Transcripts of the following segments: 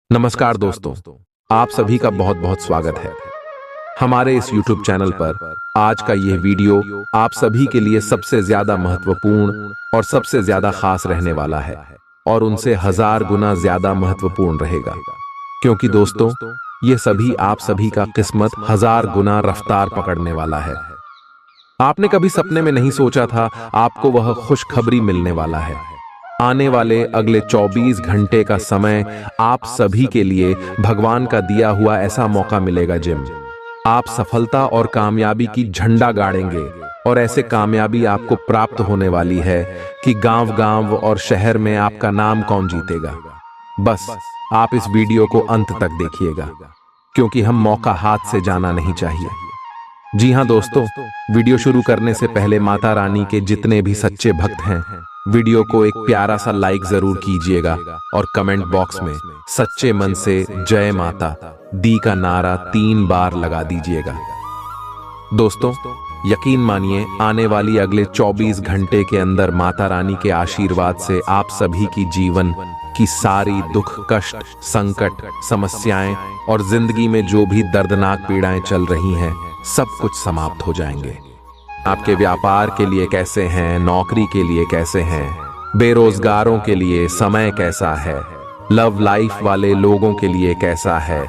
नमस्कार दोस्तों, आप सभी का बहुत बहुत स्वागत है हमारे इस YouTube चैनल पर। आज का यह वीडियो आप सभी के लिए सबसे ज्यादा महत्वपूर्ण और सबसे ज्यादा खास रहने वाला है और उनसे 1000 गुना ज्यादा महत्वपूर्ण रहेगा, क्योंकि दोस्तों ये सभी आप सभी का किस्मत 1000 गुना रफ्तार पकड़ने वाला है। आपने कभी सपने में नहीं सोचा था आपको वह खुशखबरी मिलने वाला है। आने वाले अगले 24 घंटे का समय आप सभी के लिए भगवान का दिया हुआ ऐसा मौका मिलेगा जिम आप सफलता और कामयाबी की झंडा गाड़ेंगे, और ऐसे कामयाबी आपको प्राप्त होने वाली है कि गांव-गांव और शहर में आपका नाम कौन जीतेगा। बस आप इस वीडियो को अंत तक देखिएगा, क्योंकि हम मौका हाथ से जाना नहीं चाहिए। जी हां दोस्तों, वीडियो शुरू करने से पहले माता रानी के जितने भी सच्चे भक्त हैं, वीडियो को एक प्यारा सा लाइक जरूर कीजिएगा और कमेंट बॉक्स में सच्चे मन से जय माता दी का नारा 3 बार लगा दीजिएगा। दोस्तों यकीन मानिए, आने वाली अगले 24 घंटे के अंदर माता रानी के आशीर्वाद से आप सभी की जीवन की सारी दुख, कष्ट, संकट, समस्याएं और जिंदगी में जो भी दर्दनाक पीड़ाएं चल रही हैं, सब कुछ समाप्त हो जाएंगे। आपके व्यापार के लिए कैसे हैं, नौकरी के लिए कैसे हैं, बेरोजगारों के लिए समय कैसा है, लव लाइफ वाले लोगों के लिए कैसा है,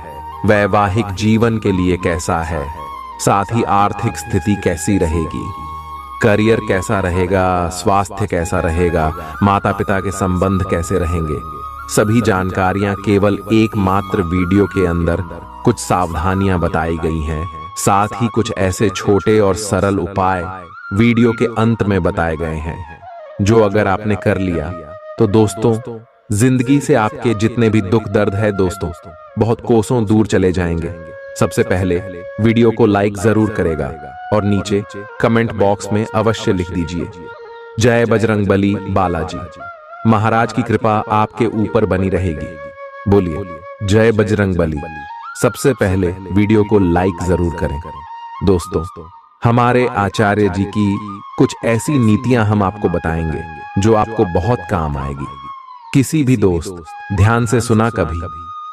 वैवाहिक जीवन के लिए कैसा है, साथ ही आर्थिक स्थिति कैसी रहेगी, करियर कैसा रहेगा, स्वास्थ्य कैसा रहेगा, माता पिता के संबंध कैसे रहेंगे, सभी जानकारियां केवल एकमात्र वीडियो के अंदर कुछ सावधानियां बताई गई हैं। साथ ही कुछ ऐसे छोटे और सरल उपाय वीडियो के अंत में बताए गए हैं, जो अगर आपने कर लिया तो दोस्तों जिंदगी से आपके जितने भी दुख दर्द है दोस्तों बहुत कोसों दूर चले जाएंगे। सबसे पहले वीडियो को लाइक जरूर करेगा और नीचे कमेंट बॉक्स में अवश्य लिख दीजिए जय बजरंगबली बालाजी। महाराज की कृपा आपके ऊपर बनी रहेगी। बोलिए जय बजरंगबली। सबसे पहले वीडियो को लाइक जरूर करें। दोस्तों हमारे आचार्य जी की कुछ ऐसी नीतियां हम आपको बताएंगे जो आपको बहुत काम आएगी। किसी भी दोस्त ध्यान से सुना, कभी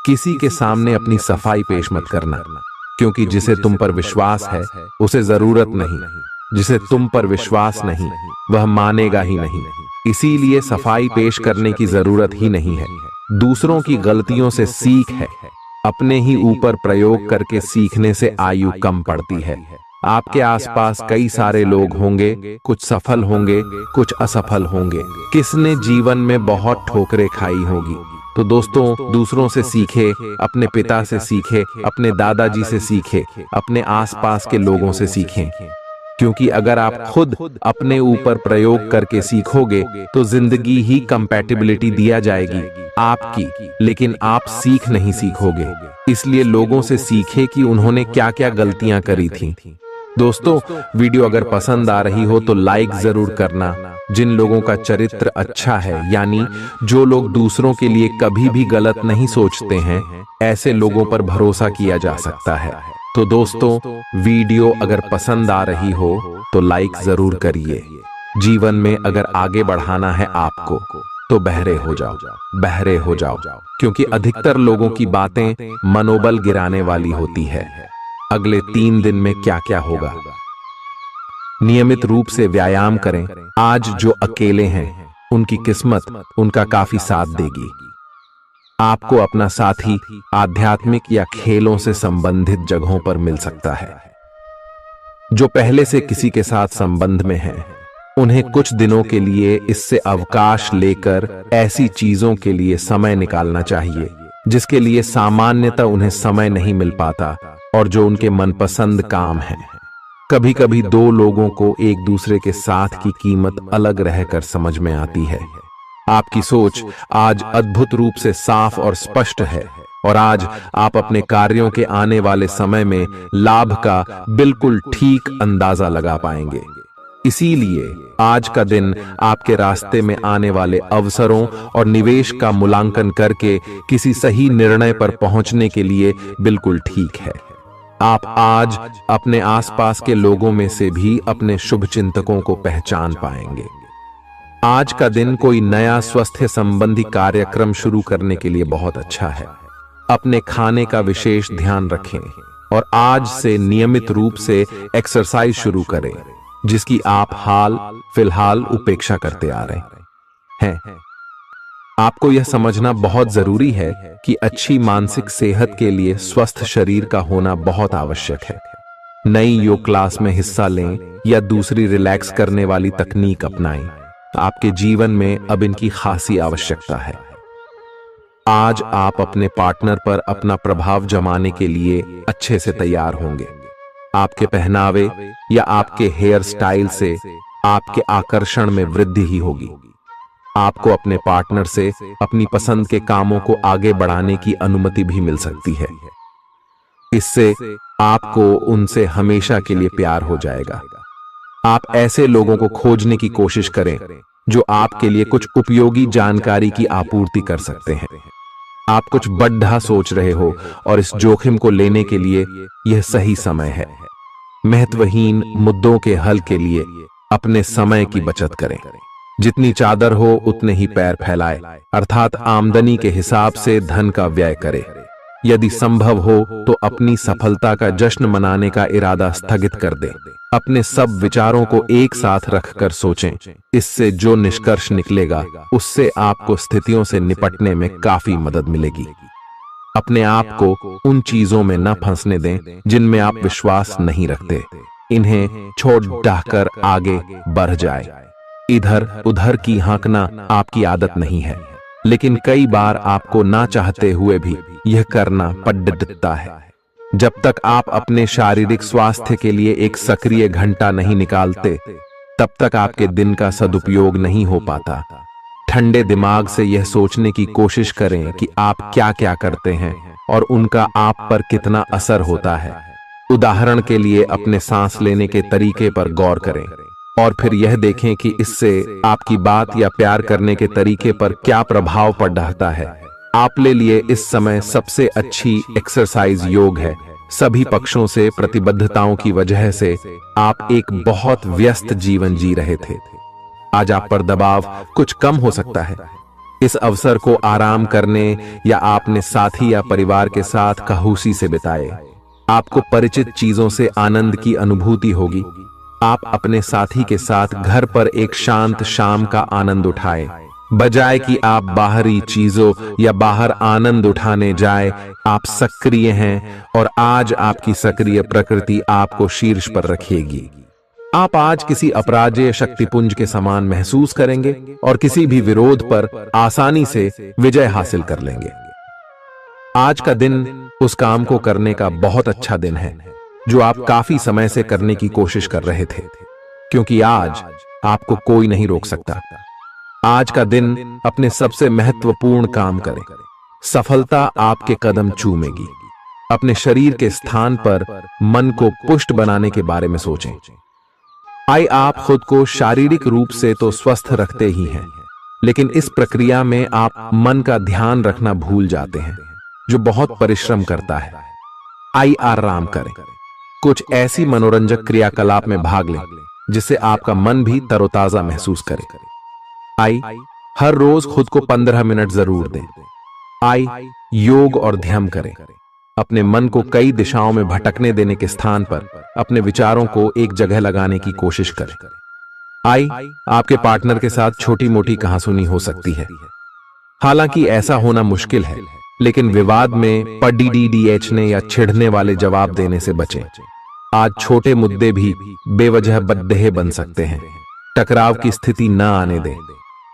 किसी के सामने अपनी सफाई पेश मत करना, क्योंकि जिसे तुम पर विश्वास है उसे जरूरत नहीं, जिसे तुम पर विश्वास नहीं वह मानेगा ही नहीं। इसीलिए सफाई पेश करने की जरूरत ही नहीं है। दूसरों की गलतियों से सीख है, अपने ही ऊपर प्रयोग करके सीखने से आयु कम पड़ती है। आपके आसपास कई सारे लोग होंगे, कुछ सफल होंगे, कुछ असफल होंगे, किसने जीवन में बहुत ठोकरें खाई होगी। तो दोस्तों दूसरों से सीखे, अपने पिता से सीखे, अपने दादाजी से सीखे, अपने आसपास के लोगों से सीखें, क्योंकि अगर आप खुद अपने ऊपर प्रयोग करके सीखोगे तो जिंदगी ही कंपैटिबिलिटी दिया जाएगी आपकी, लेकिन आप सीख नहीं सीखोगे। इसलिए लोगों से सीखे कि उन्होंने क्या क्या गलतियां करी थी। दोस्तों वीडियो अगर पसंद आ रही हो तो लाइक जरूर करना। जिन लोगों का चरित्र अच्छा है, यानी जो लोग दूसरों के लिए कभी भी गलत नहीं सोचते हैं, ऐसे लोगों पर भरोसा किया जा सकता है। तो दोस्तों वीडियो अगर पसंद आ रही हो तो लाइक जरूर करिए। जीवन में अगर आगे बढ़ाना है आपको तो बहरे हो जाओ, बहरे हो जाओ, क्योंकि अधिकतर लोगों की बातें मनोबल गिराने वाली होती है। अगले 3 दिन में क्या क्या होगा? नियमित रूप से व्यायाम करें। आज जो अकेले हैं उनकी किस्मत उनका काफी साथ देगी। आपको अपना साथी आध्यात्मिक या खेलों से संबंधित जगहों पर मिल सकता है। जो पहले से किसी के साथ संबंध में हैं, उन्हें कुछ दिनों के लिए इससे अवकाश लेकर ऐसी चीजों के लिए समय निकालना चाहिए जिसके लिए सामान्यतः उन्हें समय नहीं मिल पाता और जो उनके मनपसंद काम है। कभी कभी 2 लोगों को एक दूसरे के साथ की कीमत अलग रहकर समझ में आती है। आपकी सोच आज अद्भुत रूप से साफ और स्पष्ट है और आज आप अपने कार्यों के आने वाले समय में लाभ का बिल्कुल ठीक अंदाजा लगा पाएंगे। इसीलिए आज का दिन आपके रास्ते में आने वाले अवसरों और निवेश का मूल्यांकन करके किसी सही निर्णय पर पहुंचने के लिए बिल्कुल ठीक है। आप आज अपने आसपास के लोगों में से भी अपने शुभचिंतकों को पहचान पाएंगे। आज का दिन कोई नया स्वास्थ्य संबंधी कार्यक्रम शुरू करने के लिए बहुत अच्छा है। अपने खाने का विशेष ध्यान रखें और आज से नियमित रूप से एक्सरसाइज शुरू करें, जिसकी आप हाल फिलहाल उपेक्षा करते आ रहे हैं। आपको यह समझना बहुत जरूरी है कि अच्छी मानसिक सेहत के लिए स्वस्थ शरीर का होना बहुत आवश्यक है। नई योग क्लास में हिस्सा लें या दूसरी रिलैक्स करने वाली तकनीक अपनाएं। आपके जीवन में अब इनकी खासी आवश्यकता है। आज आप अपने पार्टनर पर अपना प्रभाव जमाने के लिए अच्छे से तैयार होंगे। आपके पहनावे या आपके हेयर स्टाइल से आपके आकर्षण में वृद्धि ही होगी। आपको अपने पार्टनर से अपनी पसंद के कामों को आगे बढ़ाने की अनुमति भी मिल सकती है। इससे आपको उनसे हमेशा के लिए प्यार हो जाएगा। आप ऐसे लोगों को खोजने की कोशिश करें जो आपके लिए कुछ उपयोगी जानकारी की आपूर्ति कर सकते हैं। आप कुछ बड़ा सोच रहे हो और इस जोखिम को लेने के लिए यह सही समय है। महत्वहीन मुद्दों के हल के लिए अपने समय की बचत करें। जितनी चादर हो उतने ही पैर फैलाए, अर्थात आमदनी के हिसाब से धन का व्यय करे। यदि संभव हो तो अपनी सफलता का जश्न मनाने का इरादा स्थगित कर दें। अपने सब विचारों को एक साथ रखकर सोचें। इससे जो निष्कर्ष निकलेगा उससे आपको स्थितियों से निपटने में काफी मदद मिलेगी। अपने आप को उन चीजों में न फंसने दें जिनमें आप विश्वास नहीं रखते। इन्हें छोड़ डाहकर आगे बढ़ जाए। इधर उधर की हाँकना आपकी आदत नहीं है, लेकिन कई बार आपको ना चाहते हुए भी यह करना पड़ता है। जब तक आप अपने शारीरिक स्वास्थ्य के लिए एक सक्रिय घंटा नहीं निकालते, तब तक आपके दिन का सदुपयोग नहीं हो पाता। ठंडे दिमाग से यह सोचने की कोशिश करें कि आप क्या क्या करते हैं और उनका आप पर कितना असर होता है। उदाहरण के लिए अपने सांस लेने के तरीके पर गौर करें और फिर यह देखें कि इससे आपकी बात या प्यार करने के तरीके पर क्या प्रभाव पड़ रहा है। आपके लिए इस समय सबसे अच्छी एक्सरसाइज योग है। सभी पक्षों से प्रतिबद्धताओं की वजह से आप एक बहुत व्यस्त जीवन जी रहे थे। आज आप पर दबाव कुछ कम हो सकता है। इस अवसर को आराम करने या अपने साथी या परिवार के साथ खहूसी से बिताए। आपको परिचित चीजों से आनंद की अनुभूति होगी। आप अपने साथी के साथ घर पर एक शांत शाम का आनंद उठाएं, बजाय कि आप बाहरी चीजों या बाहर आनंद उठाने जाए। आप सक्रिय हैं और आज आपकी सक्रिय प्रकृति आपको शीर्ष पर रखेगी। आप आज किसी अपराजेय शक्तिपुंज के समान महसूस करेंगे और किसी भी विरोध पर आसानी से विजय हासिल कर लेंगे। आज का दिन उस काम को करने का बहुत अच्छा दिन है जो आप काफी समय से करने की कोशिश कर रहे थे, क्योंकि आज आपको कोई नहीं रोक सकता। आज का दिन अपने सबसे महत्वपूर्ण काम करें। सफलता आपके कदम चूमेगी। अपने शरीर के स्थान पर मन को पुष्ट बनाने के बारे में सोचें। आप खुद को शारीरिक रूप से तो स्वस्थ रखते ही हैं, लेकिन इस प्रक्रिया में आप मन का ध्यान रखना भूल जाते हैं, जो बहुत परिश्रम करता है। आराम करें। कुछ ऐसी मनोरंजक क्रियाकलाप में भाग लें जिससे आपका मन भी तरोताजा महसूस करे। हर रोज खुद को 15 मिनट जरूर दें। योग और ध्यान करें। अपने मन को कई दिशाओं में भटकने देने के स्थान पर अपने विचारों को एक जगह लगाने की कोशिश करें। आपके पार्टनर के साथ छोटी मोटी कहासुनी हो सकती है। हालांकि ऐसा होना मुश्किल है, लेकिन विवाद में पढ़ने या छिड़ने वाले जवाब देने से बचें। आज छोटे मुद्दे भी बेवजह बद्देह बन सकते हैं। टकराव की स्थिति न आने दें।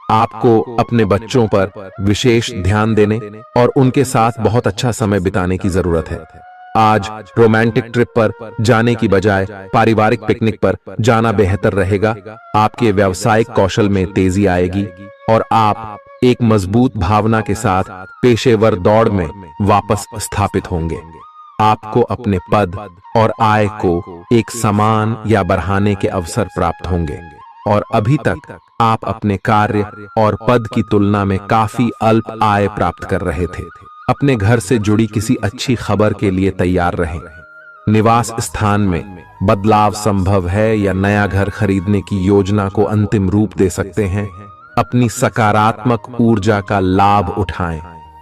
आपको अपने बच्चों पर विशेष ध्यान देने और उनके साथ बहुत अच्छा समय बिताने की जरूरत है। आज रोमांटिक ट्रिप पर जाने की बजाय पारिवारिक पिकनिक पर जाना बेहतर रहेगा। आपके व्यावसायिक कौशल में तेजी आएगी और आप एक मजबूत भावना के साथ पेशेवर दौड़ में वापस स्थापित होंगे। आपको अपने पद और आय को एक समान या बढ़ाने के अवसर प्राप्त होंगे और अभी तक आप अपने कार्य और पद की तुलना में काफी अल्प आय प्राप्त कर रहे थे। अपने घर से जुड़ी किसी अच्छी खबर के लिए तैयार रहें। निवास स्थान में बदलाव संभव है या नया घर खरीदने की योजना को अंतिम रूप दे सकते हैं। अपनी सकारात्मक ऊर्जा का लाभ उठाएं।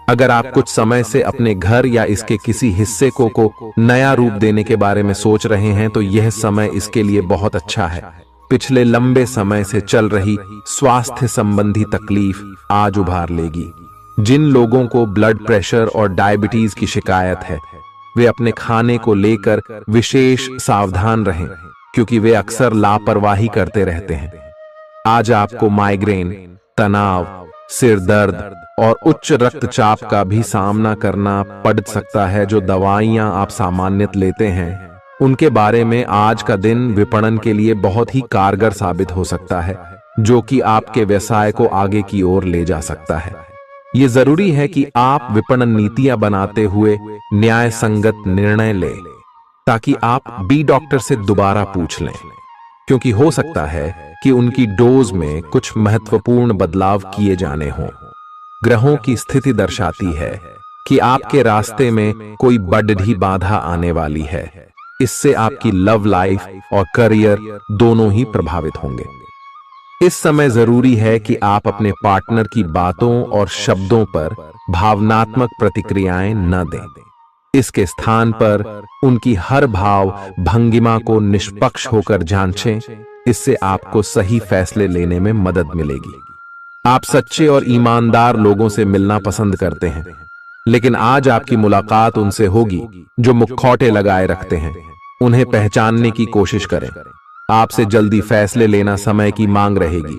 अगर आप कुछ समय से अपने घर या इसके किसी हिस्से को नया रूप देने के बारे में सोच रहे हैं तो यह समय इसके लिए बहुत अच्छा है। पिछले लंबे समय से चल रही स्वास्थ्य संबंधी तकलीफ आज उभार लेगी। जिन लोगों को ब्लड प्रेशर और डायबिटीज की शिकायत है वे अपने खाने को लेकर विशेष सावधान रहें, क्योंकि वे अक्सर लापरवाही करते रहते हैं। आज आपको माइग्रेन, तनाव, सिर दर्द और उच्च रक्तचाप का भी सामना करना पड़ सकता है। जो दवाइयां आप सामान्यतः लेते हैं उनके बारे में आज का दिन विपणन के लिए बहुत ही कारगर साबित हो सकता है, जो कि आपके व्यवसाय को आगे की ओर ले जा सकता है। ये जरूरी है कि आप विपणन नीतियां बनाते हुए न्याय संगत निर्णय लें, ताकि आप बी डॉक्टर से दोबारा पूछ लें, क्योंकि हो सकता है कि उनकी डोज में कुछ महत्वपूर्ण बदलाव किए जाने हों। ग्रहों की स्थिति दर्शाती है कि आपके रास्ते में कोई बड़ी बाधा आने वाली है। इससे आपकी लव लाइफ और करियर दोनों ही प्रभावित होंगे। इस समय जरूरी है कि आप अपने पार्टनर की बातों और शब्दों पर भावनात्मक प्रतिक्रियाएं न दें। इसके स्थान पर उनकी हर भाव भंगिमा को निष्पक्ष होकर जांचें। इससे आपको सही फैसले लेने में मदद मिलेगी। आप सच्चे और ईमानदार लोगों से मिलना पसंद करते हैं, लेकिन आज आपकी मुलाकात उनसे होगी जो मुखौटे लगाए रखते हैं। उन्हें पहचानने की कोशिश करें। आपसे जल्दी फैसले लेना समय की मांग रहेगी।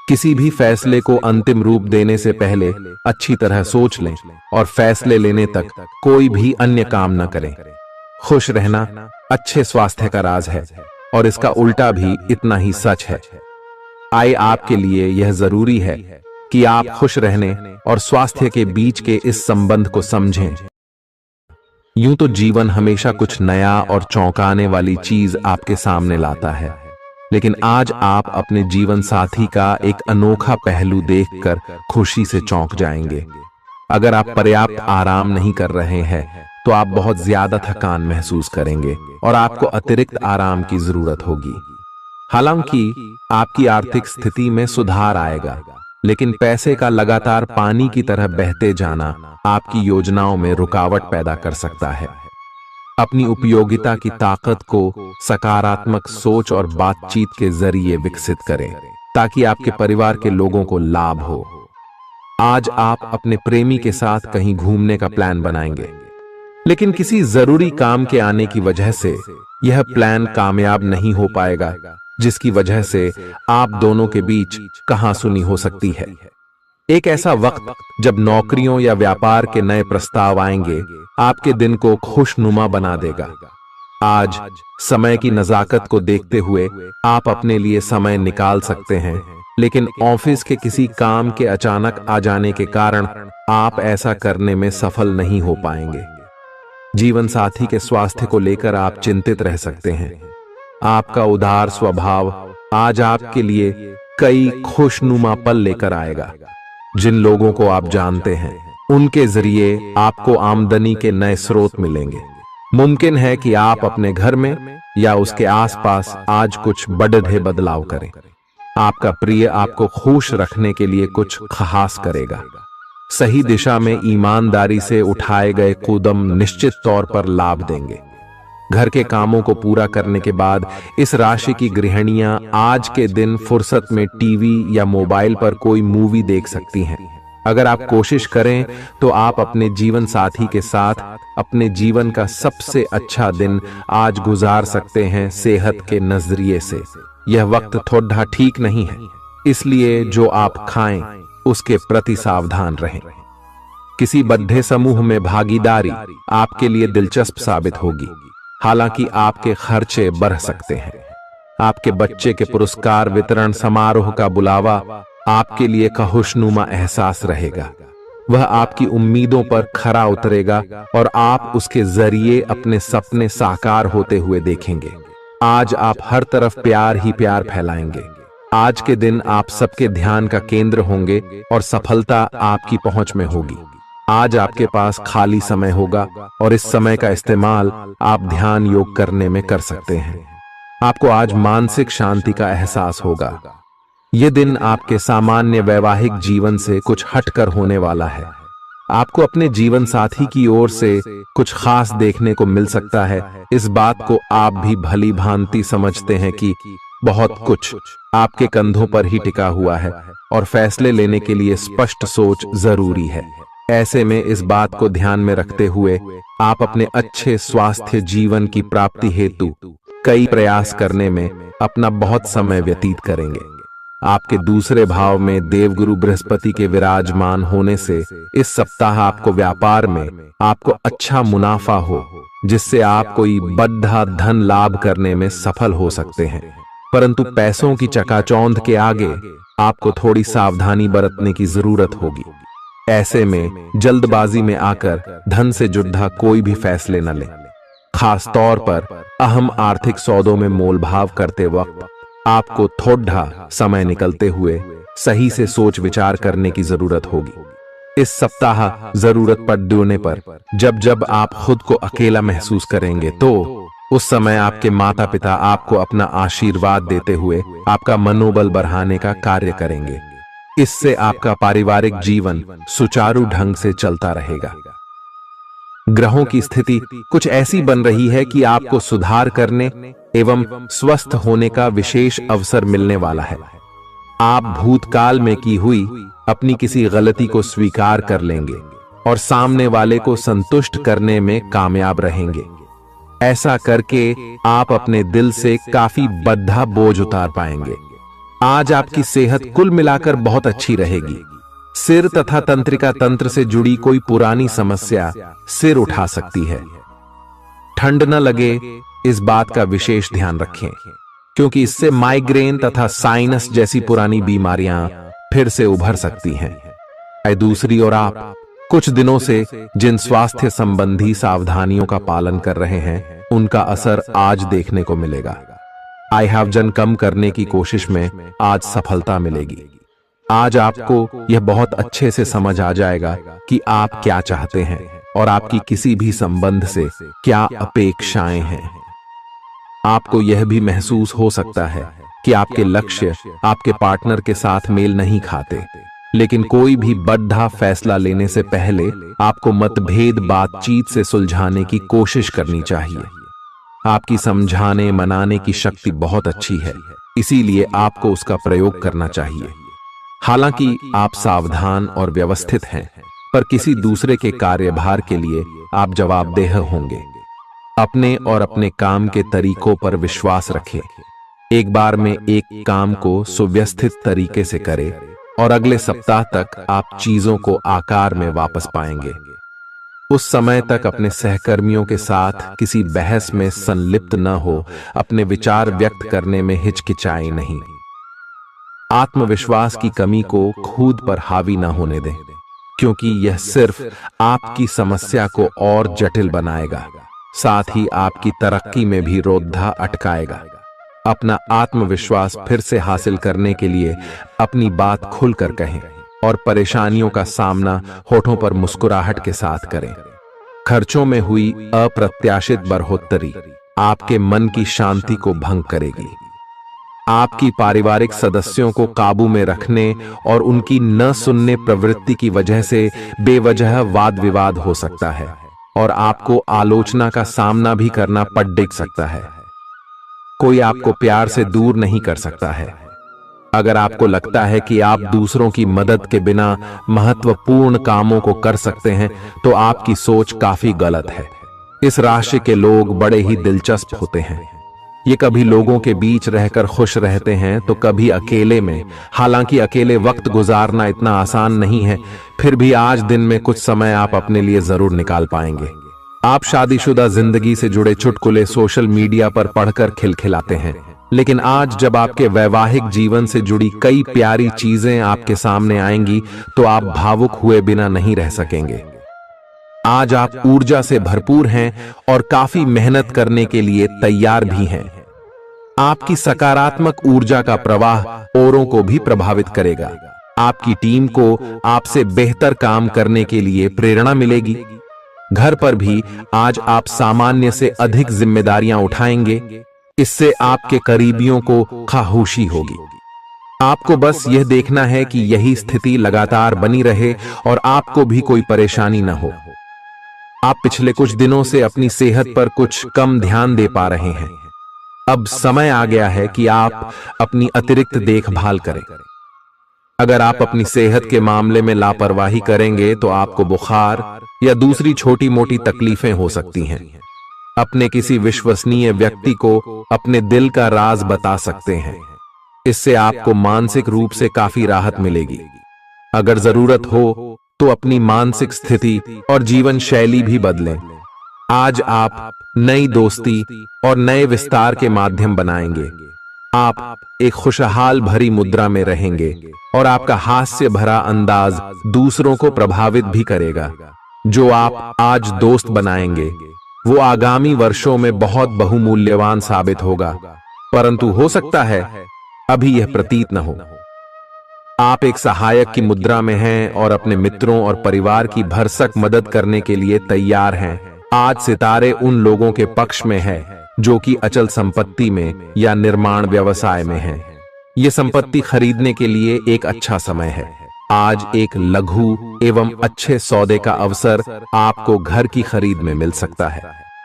किसी भी फैसले को अंतिम रूप देने से पहले अच्छी तरह सोच लें और फैसले लेने तक कोई भी अन्य काम न करें। खुश रहना अच्छे स्वास्थ्य का राज है और इसका उल्टा भी इतना ही सच है। आए आपके लिए यह जरूरी है कि आप खुश रहने और स्वास्थ्य के बीच के इस संबंध को समझें। यूं तो जीवन हमेशा कुछ नया और चौंकाने वाली चीज आपके सामने लाता है, लेकिन आज आप अपने जीवन साथी का एक अनोखा पहलू देखकर खुशी से चौंक जाएंगे। अगर आप पर्याप्त आराम नहीं कर रहे हैं तो आप बहुत ज्यादा थकान महसूस करेंगे और आपको अतिरिक्त आराम की जरूरत होगी। हालांकि आपकी आर्थिक स्थिति में सुधार आएगा, लेकिन पैसे का लगातार पानी की तरह बहते जाना आपकी योजनाओं में रुकावट पैदा कर सकता है। अपनी उपयोगिता की ताकत को सकारात्मक सोच और बातचीत के जरिए विकसित करें, ताकि आपके परिवार के लोगों को लाभ हो। आज आप अपने प्रेमी के साथ कहीं घूमने का प्लान बनाएंगे, लेकिन किसी जरूरी काम के आने की वजह से यह प्लान कामयाब नहीं हो पाएगा, जिसकी वजह से आप दोनों के बीच कहासुनी हो सकती है। एक ऐसा वक्त जब नौकरियों या व्यापार के नए प्रस्ताव आएंगे आपके दिन को खुशनुमा बना देगा। आज समय की नजाकत को देखते हुए आप अपने लिए समय निकाल सकते हैं, लेकिन ऑफिस के किसी काम के अचानक आ जाने के कारण आप ऐसा करने में सफल नहीं हो पाएंगे। जीवन साथी के स्वास्थ्य को लेकर आप चिंतित रह सकते हैं। आपका उदार स्वभाव आज आपके लिए कई खुशनुमा पल लेकर आएगा। जिन लोगों को आप जानते हैं उनके जरिए आपको आमदनी के नए स्रोत मिलेंगे। मुमकिन है कि आप अपने घर में या उसके आसपास आज कुछ बड़े बदलाव करें। आपका प्रिय आपको खुश रखने के लिए कुछ खास करेगा। सही दिशा में ईमानदारी से उठाए गए कदम निश्चित तौर पर लाभ देंगे। घर के कामों को पूरा करने के बाद इस राशि की गृहिणियां आज के दिन फुर्सत में टीवी या मोबाइल पर कोई मूवी देख सकती हैं। अगर आप कोशिश करें तो आप अपने जीवन साथी के साथ अपने जीवन का सबसे अच्छा दिन आज गुजार सकते हैं। सेहत के नजरिए से यह वक्त थोड़ा ठीक नहीं है, इसलिए जो आप खाएं उसके प्रति सावधान रहें। किसी बद्ध समूह में भागीदारी आपके लिए दिलचस्प साबित होगी, हालांकि आपके खर्चे बढ़ सकते हैं। आपके बच्चे के पुरस्कार वितरण समारोह का बुलावा आपके लिए खुशनुमा एहसास रहेगा। वह आपकी उम्मीदों पर खरा उतरेगा और आप उसके जरिए अपने सपने साकार होते हुए देखेंगे। आज आप हर तरफ प्यार ही प्यार फैलाएंगे। आज के दिन आप सबके ध्यान का केंद्र होंगे और सफलता आपकी पहुंच में होगी। आज आपके पास खाली समय होगा और इस समय का इस्तेमाल आप ध्यान योग करने में कर सकते हैं। आपको आज मानसिक शांति का एहसास होगा। यह दिन आपके सामान्य वैवाहिक जीवन से कुछ हटकर होने वाला है। आपको अपने जीवन साथी की ओर से कुछ खास देखने को मिल सकता है। इस बात को आप भी भली भांति समझते हैं कि बहुत कुछ आपके कंधों पर ही टिका हुआ है और फैसले लेने के लिए स्पष्ट सोच जरूरी है। ऐसे में इस बात को ध्यान में रखते हुए आप अपने अच्छे स्वास्थ्य जीवन की प्राप्ति हेतु कई प्रयास करने में अपना बहुत समय व्यतीत करेंगे। आपके दूसरे भाव में देवगुरु बृहस्पति के विराजमान होने से इस सप्ताह आपको व्यापार में आपको अच्छा मुनाफा हो, जिससे आप कोई बड़ा धन लाभ करने में सफल हो सकते हैं। परंतु पैसों की चकाचौंध के आगे आपको थोड़ी सावधानी बरतने की जरूरत होगी। ऐसे में जल्दबाजी में आकर धन से जुड़ा कोई भी फैसले न लें। खास तौर पर अहम आर्थिक सौदों में मोल भाव करते वक्त आपको थोड़ा समय निकलते हुए सही से सोच विचार करने की जरूरत होगी। इस सप्ताह जरूरत पड़ने पर जब जब आप खुद को अकेला महसूस करेंगे तो उस समय आपके माता पिता आपको अपना आशीर्वाद देते हुए आपका मनोबल बढ़ाने का कार्य करेंगे। इससे आपका पारिवारिक जीवन सुचारू ढंग से चलता रहेगा। ग्रहों की स्थिति कुछ ऐसी बन रही है कि आपको सुधार करने एवं स्वस्थ होने का विशेष अवसर मिलने वाला है। आप भूतकाल में की हुई अपनी किसी गलती को स्वीकार कर लेंगे और सामने वाले को संतुष्ट करने में कामयाब रहेंगे। ऐसा करके आप अपने दिल से काफी बद्धा बोझ उतार पाएंगे। आज आपकी सेहत कुल मिलाकर बहुत अच्छी रहेगी। सिर तथा तंत्रिका तंत्र से जुड़ी कोई पुरानी समस्या सिर उठा सकती है। ठंड न लगे इस बात का विशेष ध्यान रखें, क्योंकि इससे माइग्रेन तथा साइनस जैसी पुरानी बीमारियां फिर से उभर सकती हैं। दूसरी ओर आप कुछ दिनों से जिन स्वास्थ्य संबंधी सावधानियों का पालन कर रहे हैं, उनका असर आज देखने को मिलेगा। आई हैव कम करने की कोशिश में आज सफलता मिलेगी। आज आपको यह बहुत अच्छे से समझ आ जाएगा कि आप क्या चाहते हैं और आपकी किसी भी संबंध से क्या अपेक्षाएं हैं। आपको यह भी महसूस हो सकता है कि आपके लक्ष्य आपके पार्टनर के साथ मेल नहीं खाते, लेकिन कोई भी बड़ा फैसला लेने से पहले आपको मतभेद बातचीत से सुलझाने की कोशिश करनी चाहिए। आपकी समझाने मनाने की शक्ति बहुत अच्छी है, इसीलिए आपको उसका प्रयोग करना चाहिए। हालांकि आप सावधान और व्यवस्थित हैं, पर किसी दूसरे के कार्यभार के लिए आप जवाबदेह होंगे। अपने और अपने काम के तरीकों पर विश्वास रखें। एक बार में एक काम को सुव्यवस्थित तरीके से करें और अगले सप्ताह तक आप चीजों को आकार में वापस पाएंगे। उस समय तक अपने सहकर्मियों के साथ किसी बहस में संलिप्त न हो, अपने विचार व्यक्त करने में हिचकिचाएं नहीं। आत्मविश्वास की कमी को खुद पर हावी न होने दें, क्योंकि यह सिर्फ आपकी समस्या को और जटिल बनाएगा, साथ ही आपकी तरक्की में भी रोधा अटकाएगा। अपना आत्मविश्वास फिर से हासिल करने के लिए अपनी बात खुलकर कहें और परेशानियों का सामना होठों पर मुस्कुराहट के साथ करें। खर्चों में हुई अप्रत्याशित बढ़ोतरी आपके मन की शांति को भंग करेगी। आपकी पारिवारिक सदस्यों को काबू में रखने और उनकी न सुनने प्रवृत्ति की वजह से बेवजह वाद विवाद हो सकता है और आपको आलोचना का सामना भी करना पड़ सकता है। कोई आपको प्यार से दूर नहीं कर सकता है। अगर आपको लगता है कि आप दूसरों की मदद के बिना महत्वपूर्ण कामों को कर सकते हैं, तो आपकी सोच काफी गलत है। इस राशि के लोग बड़े ही दिलचस्प होते हैं। ये कभी लोगों के बीच रहकर खुश रहते हैं तो कभी अकेले में। हालांकि अकेले वक्त गुजारना इतना आसान नहीं है, फिर भी आज दिन में कुछ समय आप अपने लिए जरूर निकाल पाएंगे। आप शादीशुदा जिंदगी से जुड़े चुटकुले सोशल मीडिया पर पढ़कर खिलखिलाते हैं, लेकिन आज जब आपके वैवाहिक जीवन से जुड़ी कई प्यारी चीजें आपके सामने आएंगी तो आप भावुक हुए बिना नहीं रह सकेंगे। आज आप ऊर्जा से भरपूर हैं और काफी मेहनत करने के लिए तैयार भी हैं। आपकी सकारात्मक ऊर्जा का प्रवाह औरों को भी प्रभावित करेगा। आपकी टीम को आपसे बेहतर काम करने के लिए प्रेरणा मिलेगी। घर पर भी आज आप सामान्य से अधिक जिम्मेदारियां उठाएंगे। इससे आपके करीबियों को खामोशी होगी। आपको बस यह देखना है कि यही स्थिति लगातार बनी रहे और आपको भी कोई परेशानी न हो। आप पिछले कुछ दिनों से अपनी सेहत पर कुछ कम ध्यान दे पा रहे हैं। अब समय आ गया है कि आप अपनी अतिरिक्त देखभाल करें। अगर आप अपनी सेहत के मामले में लापरवाही करेंगे तो आपको बुखार या दूसरी छोटी मोटी तकलीफें हो सकती हैं। अपने किसी विश्वसनीय व्यक्ति को अपने दिल का राज बता सकते हैं। इससे आपको मानसिक रूप से काफी राहत मिलेगी। अगर जरूरत हो तो अपनी मानसिक स्थिति और जीवन शैली भी बदलें। आज आप नई दोस्ती और नए विस्तार के माध्यम बनाएंगे। आप एक खुशहाल भरी मुद्रा में रहेंगे और आपका हास्य भरा अंदाज दूसरों को प्रभावित भी करेगा। जो आप आज दोस्त बनाएंगे वो आगामी वर्षों में बहुत बहुमूल्यवान साबित होगा, परंतु हो सकता है अभी यह प्रतीत न हो। आप एक सहायक की मुद्रा में हैं और अपने मित्रों और परिवार की भरसक मदद करने के लिए तैयार हैं। आज सितारे उन लोगों के पक्ष में है जो कि अचल संपत्ति में या निर्माण व्यवसाय में हैं। ये संपत्ति खरीदने के लिए एक अच्छा समय है। आज एक लघु एवं अच्छे सौदे का अवसर आपको घर की खरीद में मिल सकता है।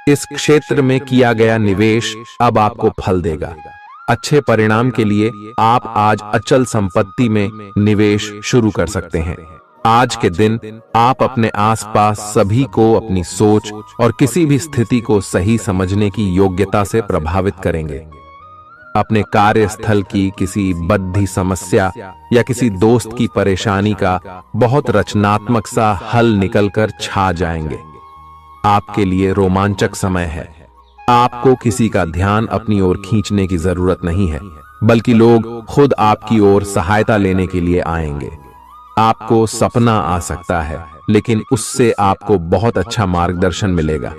इस क्षेत्र में किया गया निवेश अब आपको फल देगा। अच्छे परिणाम के लिए आप आज अचल संपत्ति में निवेश शुरू कर सकते हैं। आज के दिन आप अपने आसपास सभी को अपनी सोच और किसी भी स्थिति को सही समझने की योग्यता से प्रभावित करेंगे। अपने कार्यस्थल की किसी बद्धी समस्या या किसी दोस्त की परेशानी का बहुत रचनात्मक सा हल निकलकर छा जाएंगे। आपके लिए रोमांचक समय है। आपको किसी का ध्यान अपनी ओर खींचने की जरूरत नहीं है, बल्कि लोग खुद आपकी ओर सहायता लेने के लिए आएंगे। आपको सपना आ सकता है, लेकिन उससे आपको बहुत अच्छा मार्गदर्शन मिलेगा।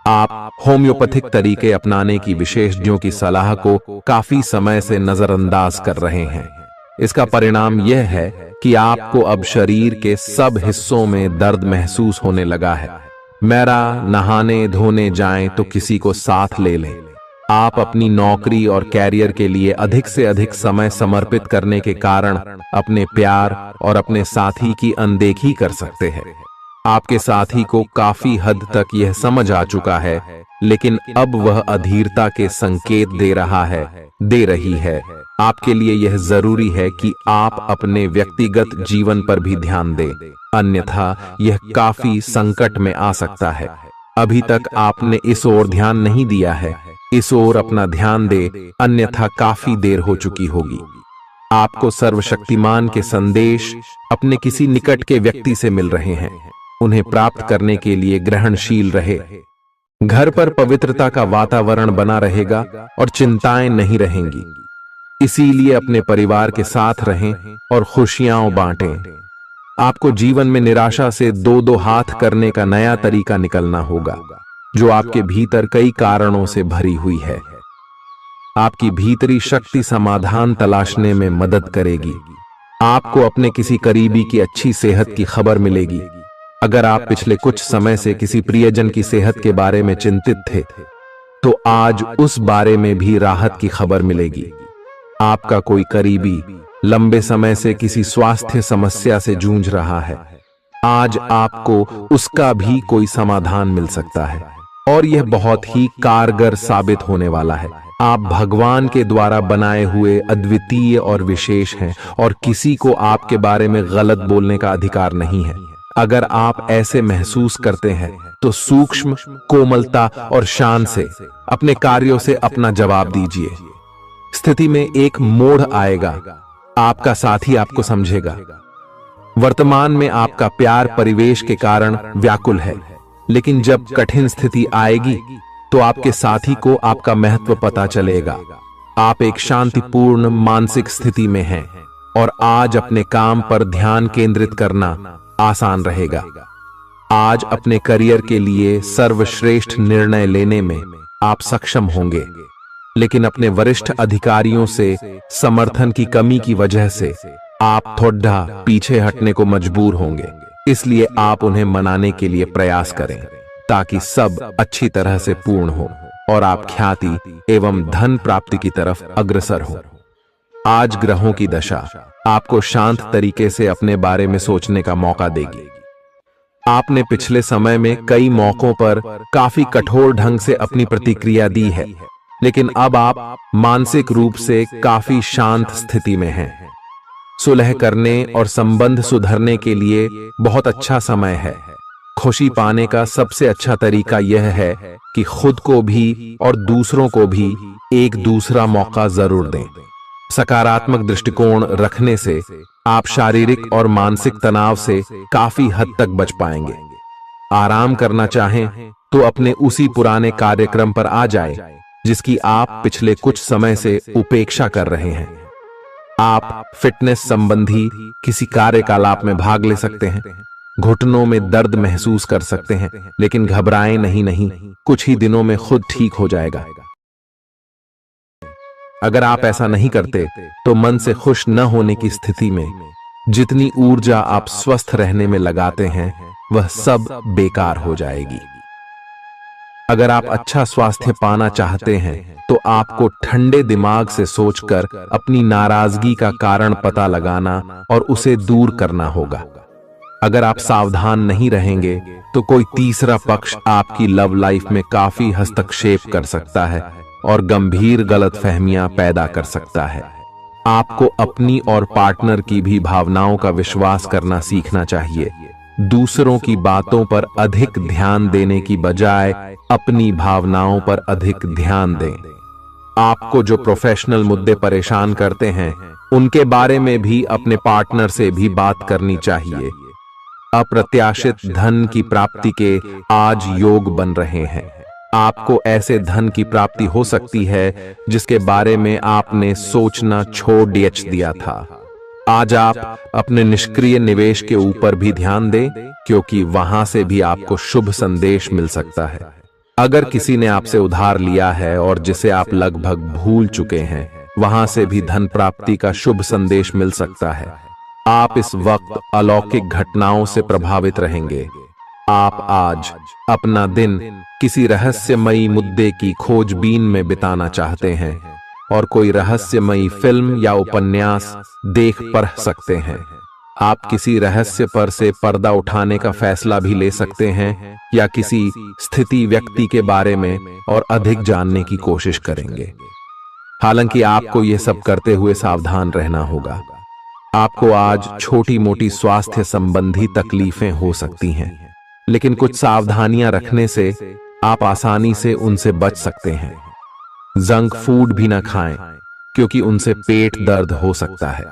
आप होम्योपैथिक तरीके अपनाने की विशेषज्ञों की सलाह को काफी समय से नजरअंदाज कर रहे हैं। इसका परिणाम यह है कि आपको अब शरीर के सब हिस्सों में दर्द महसूस होने लगा है। मेरा नहाने धोने जाएं तो किसी को साथ ले लें। आप अपनी नौकरी और कैरियर के लिए अधिक से अधिक समय समर्पित करने के कारण अपने प्यार और अपने साथी की अनदेखी कर सकते हैं। आपके साथी को काफी हद तक यह समझ आ चुका है, लेकिन अब वह अधीरता के संकेत दे रही है। आपके लिए यह जरूरी है कि आप अपने व्यक्तिगत जीवन पर भी ध्यान दें, अन्यथा यह काफी संकट में आ सकता है। अभी तक आपने इस ओर ध्यान नहीं दिया है, इस ओर अपना ध्यान दे, अन्यथा काफी देर हो चुकी होगी। आपको सर्वशक्तिमान के संदेश अपने किसी निकट के व्यक्ति से मिल रहे हैं। उन्हें प्राप्त करने के लिए ग्रहणशील रहे। घर पर पवित्रता का वातावरण बना रहेगा और चिंताएं नहीं रहेंगी। इसीलिए अपने परिवार के साथ रहें और खुशियां बांटें। आपको जीवन में निराशा से दो दो हाथ करने का नया तरीका निकलना होगा, जो आपके भीतर कई कारणों से भरी हुई है। आपकी भीतरी शक्ति समाधान तलाशने में मदद करेगी। आपको अपने किसी करीबी की अच्छी सेहत की खबर मिलेगी। अगर आप पिछले कुछ समय से किसी प्रियजन की सेहत के बारे में चिंतित थे, तो आज उस बारे में भी राहत की खबर मिलेगी। आपका कोई करीबी लंबे समय से किसी स्वास्थ्य समस्या से जूझ रहा है, आज आपको उसका भी कोई समाधान मिल सकता है और यह बहुत ही कारगर साबित होने वाला है। आप भगवान के द्वारा बनाए हुए अद्वितीय और विशेष हैं और किसी को आपके बारे में गलत बोलने का अधिकार नहीं है। अगर आप ऐसे महसूस करते हैं तो सूक्ष्म, कोमलता और शान से अपने कार्यों से अपना जवाब दीजिए। स्थिति में एक मोड़ आएगा, आपका साथी आपको समझेगा। वर्तमान में आपका प्यार परिवेश के कारण व्याकुल है, लेकिन जब कठिन स्थिति आएगी तो आपके साथी को आपका महत्व पता चलेगा। आप एक शांतिपूर्ण मानसिक स्थिति में हैं और आज अपने काम पर ध्यान केंद्रित करना आसान रहेगा। आज अपने करियर के लिए सर्वश्रेष्ठ निर्णय लेने में आप सक्षम होंगे, लेकिन अपने वरिष्ठ अधिकारियों से समर्थन की कमी की वजह से आप थोड़ा पीछे हटने को मजबूर होंगे। इसलिए आप उन्हें मनाने के लिए प्रयास करें ताकि सब अच्छी तरह से पूर्ण हो और आप ख्याति एवं धन प्राप्ति की तरफ अग्रसर हो। आज ग्रहों की दशा आपको शांत तरीके से अपने बारे में सोचने का मौका देगी। आपने पिछले समय में कई मौकों पर काफी कठोर ढंग से अपनी प्रतिक्रिया दी है, लेकिन अब आप मानसिक रूप से काफी शांत स्थिति में हैं। सुलह करने और संबंध सुधरने के लिए बहुत अच्छा समय है। खुशी पाने का सबसे अच्छा तरीका यह है कि खुद को भी और दूसरों को भी एक दूसरा मौका जरूर दें। सकारात्मक दृष्टिकोण रखने से आप शारीरिक और मानसिक तनाव से काफी हद तक बच पाएंगे। आराम करना चाहें तो अपने उसी पुराने कार्यक्रम पर आ जाए जिसकी आप पिछले कुछ समय से उपेक्षा कर रहे हैं। आप फिटनेस संबंधी किसी कार्यकलाप में भाग ले सकते हैं। घुटनों में दर्द महसूस कर सकते हैं, लेकिन घबराएं नहीं, कुछ ही दिनों में खुद ठीक हो जाएगा। अगर आप ऐसा नहीं करते तो मन से खुश न होने की स्थिति में जितनी ऊर्जा आप स्वस्थ रहने में लगाते हैं वह सब बेकार हो जाएगी। अगर आप अच्छा स्वास्थ्य पाना चाहते हैं तो आपको ठंडे दिमाग से सोचकर अपनी नाराजगी का कारण पता लगाना और उसे दूर करना होगा। अगर आप सावधान नहीं रहेंगे तो कोई तीसरा पक्ष आपकी लव लाइफ में काफी हस्तक्षेप कर सकता है और गंभीर गलतफहमियां पैदा कर सकता है। आपको अपनी और पार्टनर की भी भावनाओं का विश्वास करना सीखना चाहिए। दूसरों की बातों पर अधिक ध्यान देने की बजाय अपनी भावनाओं पर अधिक ध्यान दें। आपको जो प्रोफेशनल मुद्दे परेशान करते हैं उनके बारे में भी अपने पार्टनर से भी बात करनी चाहिए। अप्रत्याशित धन की प्राप्ति के आज योग बन रहे हैं। आपको ऐसे धन की प्राप्ति हो सकती है जिसके बारे में आपने सोचना छोड़ दिया था। आज आप अपने निष्क्रिय निवेश के ऊपर भी ध्यान दें, क्योंकि वहां से भी आपको शुभ संदेश मिल सकता है। अगर किसी ने आपसे उधार लिया है और जिसे आप लगभग भूल चुके हैं, वहां से भी धन प्राप्ति का शुभ संदेश मिल सकता है। आप इस वक्त अलौकिक घटनाओं से प्रभावित रहेंगे। आप आज अपना दिन किसी रहस्यमयी मुद्दे की खोजबीन में बिताना चाहते हैं और कोई रहस्यमयी फिल्म या उपन्यास देख पढ़ सकते हैं। आप किसी रहस्य पर से पर्दा उठाने का फैसला भी ले सकते हैं या किसी स्थिति व्यक्ति के बारे में और अधिक जानने की कोशिश करेंगे। हालांकि आपको यह सब करते हुए सावधान रहना होगा। आपको आज छोटी मोटी स्वास्थ्य संबंधी तकलीफें हो सकती हैं, लेकिन कुछ सावधानियां रखने से आप आसानी से उनसे बच सकते हैं। जंक फूड भी ना खाएं, क्योंकि उनसे पेट दर्द हो सकता है।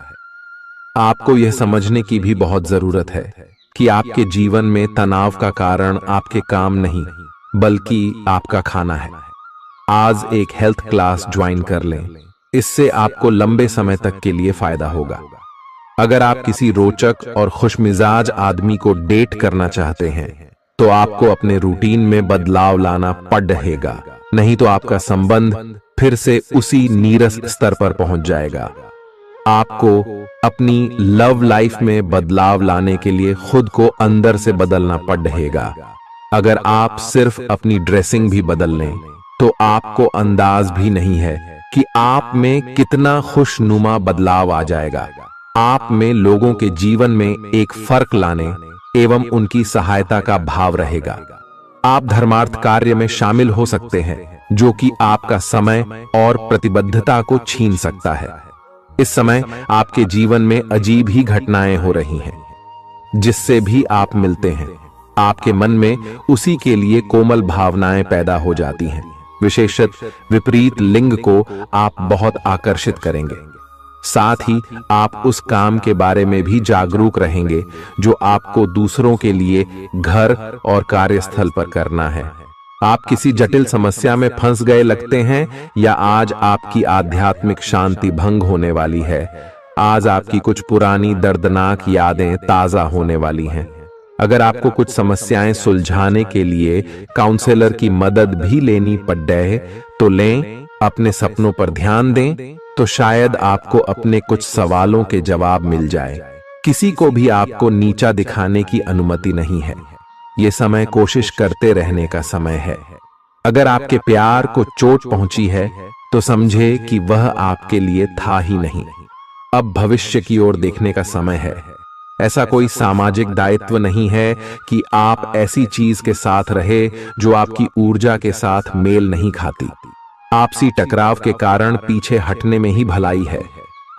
आपको यह समझने की भी बहुत जरूरत है कि आपके जीवन में तनाव का कारण आपके काम नहीं, बल्कि आपका खाना है। आज एक हेल्थ क्लास ज्वाइन कर लें, इससे आपको लंबे समय तक के लिए फायदा होगा। अगर आप किसी रोचक और खुशमिजाज आदमी को डेट करना चाहते हैं तो आपको अपने रूटीन में बदलाव लाना पड़ेगा, नहीं तो आपका संबंध फिर से उसी नीरस स्तर पर पहुंच जाएगा। आपको अपनी लव लाइफ में बदलाव लाने के लिए खुद को अंदर से बदलना पड़ेगा। अगर आप सिर्फ अपनी ड्रेसिंग भी बदल लें तो आपको अंदाज भी नहीं है कि आप में कितना खुशनुमा बदलाव आ जाएगा। आप में लोगों के जीवन में एक फर्क लाने एवं उनकी सहायता का भाव रहेगा। आप धर्मार्थ कार्य में शामिल हो सकते हैं, जो कि आपका समय और प्रतिबद्धता को छीन सकता है। इस समय आपके जीवन में अजीब ही घटनाएं हो रही हैं, जिससे भी आप मिलते हैं आपके मन में उसी के लिए कोमल भावनाएं पैदा हो जाती हैं। विशेषतः विपरीत लिंग को आप बहुत आकर्षित करेंगे। साथ ही आप उस काम के बारे में भी जागरूक रहेंगे जो आपको दूसरों के लिए घर और कार्यस्थल पर करना है। आप किसी जटिल समस्या में फंस गए लगते हैं या आज आपकी आध्यात्मिक शांति भंग होने वाली है। आज आपकी कुछ पुरानी दर्दनाक यादें ताजा होने वाली हैं। अगर आपको कुछ समस्याएं सुलझाने के लिए काउंसलर की मदद भी लेनी पड़े तो लें। अपने सपनों पर ध्यान दें तो शायद आपको अपने कुछ सवालों के जवाब मिल जाए। किसी को भी आपको नीचा दिखाने की अनुमति नहीं है। ये समय कोशिश करते रहने का समय है। अगर आपके प्यार को चोट पहुंची है तो समझे कि वह आपके लिए था ही नहीं। अब भविष्य की ओर देखने का समय है। ऐसा कोई सामाजिक दायित्व नहीं है कि आप ऐसी चीज के साथ रहे जो आपकी ऊर्जा के साथ मेल नहीं खाती। आपसी टकराव के कारण पीछे हटने में ही भलाई है।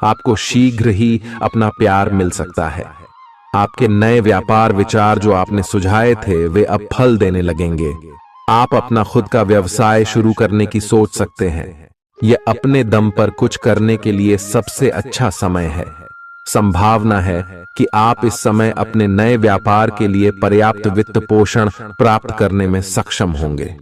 आपको शीघ्र ही अपना प्यार मिल सकता है। आपके नए व्यापार विचार जो आपने सुझाए थे वे अब फल देने लगेंगे। आप अपना खुद का व्यवसाय शुरू करने की सोच सकते हैं। यह अपने दम पर कुछ करने के लिए सबसे अच्छा समय है। संभावना है कि आप इस समय अपने नए व्यापार के लिए पर्याप्त वित्त पोषण प्राप्त करने में सक्षम होंगे।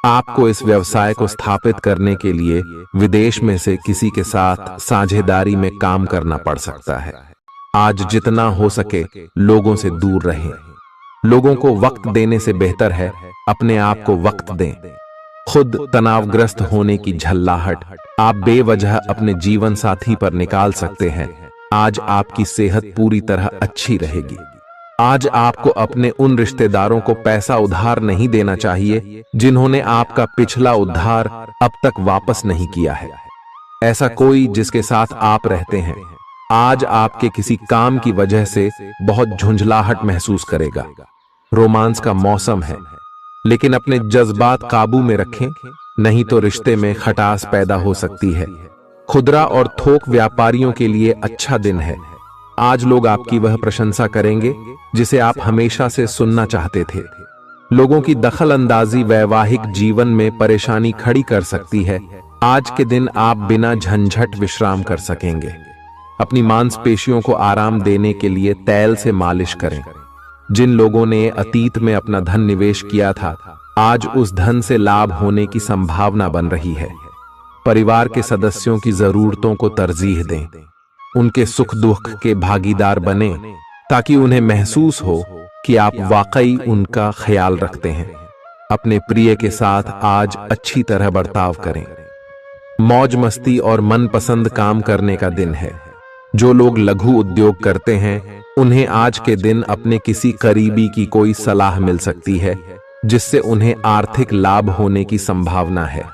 आपको इस व्यवसाय को स्थापित करने के लिए विदेश में से किसी के साथ साझेदारी में काम करना पड़ सकता है। आज जितना हो सके लोगों से दूर रहें। लोगों को वक्त देने से बेहतर है अपने आप को वक्त दें। खुद तनावग्रस्त होने की झल्लाहट आप बेवजह अपने जीवन साथी पर निकाल सकते हैं। आज आपकी सेहत पूरी तरह अच्छी रहेगी। आज आपको अपने उन रिश्तेदारों को पैसा उधार नहीं देना चाहिए जिन्होंने आपका पिछला उधार अब तक वापस नहीं किया है। ऐसा कोई जिसके साथ आप रहते हैं आज आपके किसी काम की वजह से बहुत झुंझलाहट महसूस करेगा। रोमांस का मौसम है, लेकिन अपने जज्बात काबू में रखें, नहीं तो रिश्ते में खटास पैदा हो सकती है। खुदरा और थोक व्यापारियों के लिए अच्छा दिन है। आज लोग आपकी वह प्रशंसा करेंगे जिसे आप हमेशा से सुनना चाहते थे। लोगों की दखल अंदाजी वैवाहिक जीवन में परेशानी खड़ी कर सकती है। आज के दिन आप बिना झंझट विश्राम कर सकेंगे। अपनी मांसपेशियों को आराम देने के लिए तेल से मालिश करें। जिन लोगों ने अतीत में अपना धन निवेश किया था आज उस धन से लाभ होने की संभावना बन रही है। परिवार के सदस्यों की जरूरतों को तरजीह दें। उनके सुख दुख के भागीदार बने ताकि उन्हें महसूस हो कि आप वाकई उनका ख्याल रखते हैं। अपने प्रिय के साथ आज अच्छी तरह बर्ताव करें। मौज मस्ती और मनपसंद काम करने का दिन है। जो लोग लघु उद्योग करते हैं उन्हें आज के दिन अपने किसी करीबी की कोई सलाह मिल सकती है जिससे उन्हें आर्थिक लाभ होने की संभावना है।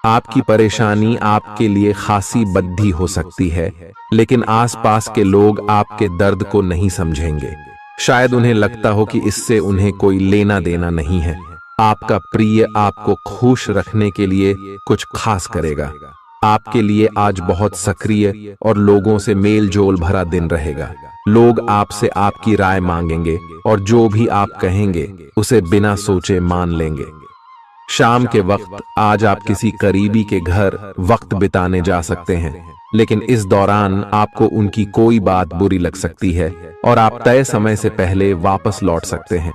आपकी परेशानी आपके लिए खासी बद्धी हो सकती है, लेकिन आसपास के लोग आपके दर्द को नहीं समझेंगे। शायद उन्हें लगता हो कि इससे उन्हें कोई लेना देना नहीं है। आपका प्रिय आपको खुश रखने के लिए कुछ खास करेगा। आपके लिए आज बहुत सक्रिय और लोगों से मेल जोल भरा दिन रहेगा। लोग आपसे आपकी राय मांगेंगे और जो भी आप कहेंगे उसे बिना सोचे मान लेंगे। शाम के वक्त आज आप किसी करीबी के घर वक्त बिताने जा सकते हैं, लेकिन इस दौरान आपको उनकी कोई बात बुरी लग सकती है और आप तय समय से पहले वापस लौट सकते हैं।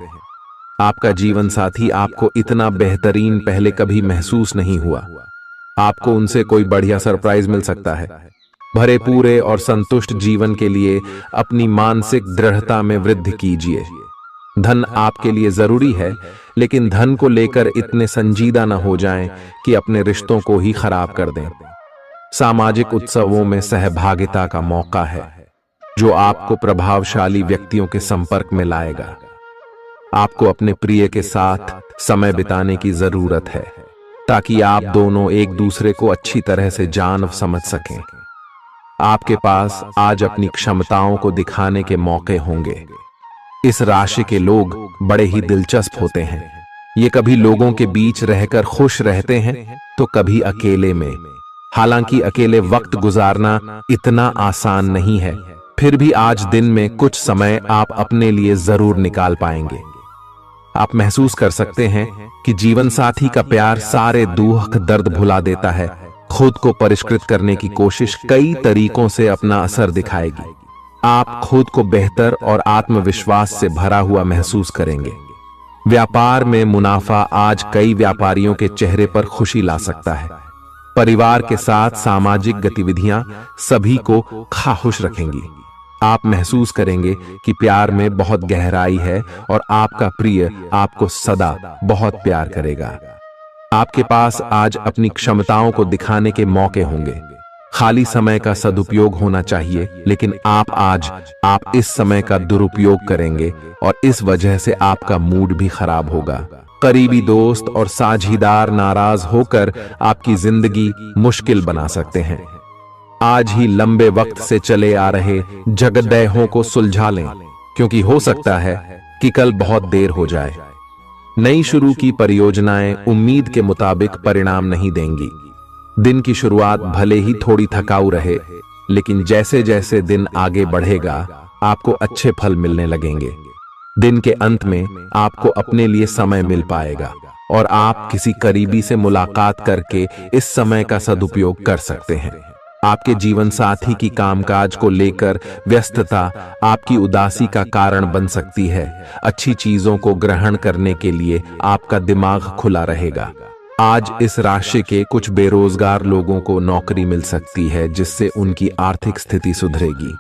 आपका जीवन साथी आपको इतना बेहतरीन पहले कभी महसूस नहीं हुआ। आपको उनसे कोई बढ़िया सरप्राइज मिल सकता है। भरे पूरे और संतुष्ट जीवन के लिए अपनी मानसिक दृढ़ता में वृद्धि कीजिए। धन आपके लिए जरूरी है, लेकिन धन को लेकर इतने संजीदा न हो जाएं कि अपने रिश्तों को ही खराब कर दें। सामाजिक उत्सवों में सहभागिता का मौका है जो आपको प्रभावशाली व्यक्तियों के संपर्क में लाएगा। आपको अपने प्रिय के साथ समय बिताने की जरूरत है ताकि आप दोनों एक दूसरे को अच्छी तरह से जान समझ सकें। आपके पास आज अपनी क्षमताओं को दिखाने के मौके होंगे। इस राशि के लोग बड़े ही दिलचस्प होते हैं। ये कभी लोगों के बीच रहकर खुश रहते हैं तो कभी अकेले में। हालांकि अकेले वक्त गुजारना इतना आसान नहीं है, फिर भी आज दिन में कुछ समय आप अपने लिए जरूर निकाल पाएंगे। आप महसूस कर सकते हैं कि जीवन साथी का प्यार सारे दुख दर्द भुला देता है। खुद को परिष्कृत करने की कोशिश कई तरीकों से अपना असर दिखाएगी। आप खुद को बेहतर और आत्मविश्वास से भरा हुआ महसूस करेंगे। व्यापार में मुनाफा आज कई व्यापारियों के चेहरे पर खुशी ला सकता है। परिवार के साथ सामाजिक गतिविधियां सभी को खुश रखेंगी। आप महसूस करेंगे कि प्यार में बहुत गहराई है और आपका प्रिय आपको सदा बहुत प्यार करेगा। आपके पास आज अपनी क्षमताओं को दिखाने के मौके होंगे। खाली समय का सदुपयोग होना चाहिए, लेकिन आप इस समय का दुरुपयोग करेंगे और इस वजह से आपका मूड भी खराब होगा। करीबी दोस्त और साझीदार नाराज होकर आपकी जिंदगी मुश्किल बना सकते हैं। आज ही लंबे वक्त से चले आ रहे जगदेहों को सुलझा लें, क्योंकि हो सकता है कि कल बहुत देर हो जाए। नई शुरू की परियोजनाएं उम्मीद के मुताबिक परिणाम नहीं देंगी। दिन की शुरुआत भले ही थोड़ी थकाऊ रहे, लेकिन जैसे जैसे दिन आगे बढ़ेगा आपको अच्छे फल मिलने लगेंगे। दिन के अंत में आपको अपने लिए समय मिल पाएगा और आप किसी करीबी से मुलाकात करके इस समय का सदुपयोग कर सकते हैं। आपके जीवन साथी की कामकाज को लेकर व्यस्तता आपकी उदासी का कारण बन सकती है। अच्छी चीजों को ग्रहण करने के लिए आपका दिमाग खुला रहेगा। आज इस राशि के कुछ बेरोजगार लोगों को नौकरी मिल सकती है, जिससे उनकी आर्थिक स्थिति सुधरेगी।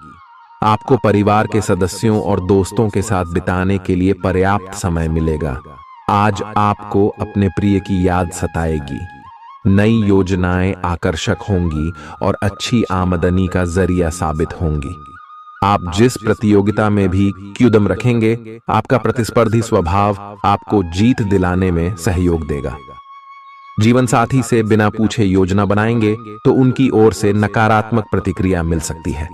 आपको परिवार के सदस्यों और दोस्तों के साथ बिताने के लिए पर्याप्त समय मिलेगा। आज आपको अपने प्रिय की याद सताएगी। नई योजनाएं आकर्षक होंगी और अच्छी आमदनी का जरिया साबित होंगी। आप जिस प्रतियोगिता में भी कदम रखेंगे, आपका प्रतिस्पर्धी स्वभाव आपको जीत दिलाने में सहयोग देगा। जीवन साथी से बिना पूछे योजना बनाएंगे तो उनकी ओर से नकारात्मक प्रतिक्रिया मिल सकती है।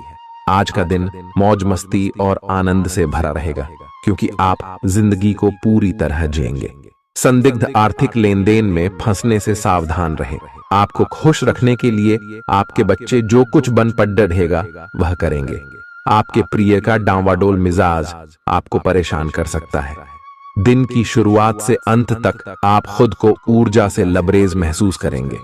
आज का दिन मौज मस्ती और आनंद से भरा रहेगा, क्योंकि आप जिंदगी को पूरी तरह जिएंगे। संदिग्ध आर्थिक लेन देन में फंसने से सावधान रहें। आपको खुश रखने के लिए आपके बच्चे जो कुछ बन पड़ ढेगा वह करेंगे। आपके प्रिय का डांवाडोल मिजाज आपको परेशान कर सकता है। दिन की शुरुआत से अंत तक आप खुद को ऊर्जा से लबरेज महसूस करेंगे।